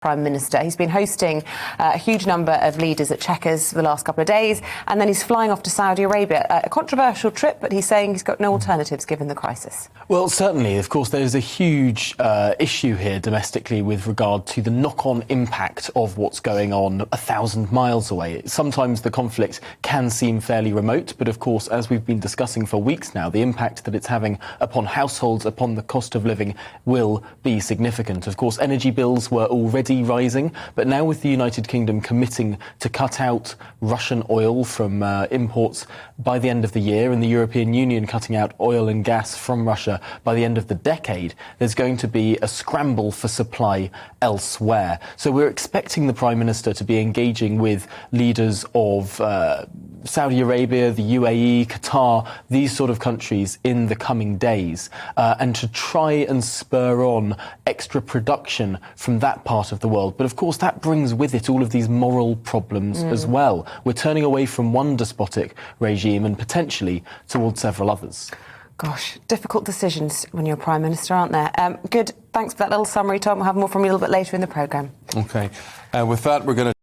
Prime Minister. He's been hosting a huge number of leaders at Chequers for the last couple of days, and then he's flying off to Saudi Arabia. A controversial trip, but he's saying he's got no alternatives given the crisis. Well, certainly, of course, there's a huge issue here domestically with regard to the knock-on impact of what's going on 1,000 miles away. Sometimes the conflict can seem fairly remote, but of course, as we've been discussing for weeks now, the impact that it's having upon households, upon the cost of living, will be significant. Of course, energy bills were already rising, but now with the United Kingdom committing to cut out Russian oil from imports by the end of the year, and the European Union cutting out oil and gas from Russia by the end of the decade, there's going to be a scramble for supply elsewhere. So we're expecting the Prime Minister to be engaging with leaders of Saudi Arabia, the UAE, Qatar, these sort of countries in the coming days, and to try and spur on extra production from that part of the world. But of course that brings with it all of these moral problems as well. We're turning away from one despotic regime and potentially towards several others. Gosh, difficult decisions when you're Prime Minister, aren't there? Good. Thanks for that little summary, Tom. We'll have more from you a little bit later in the programme. OK. With that, we're going to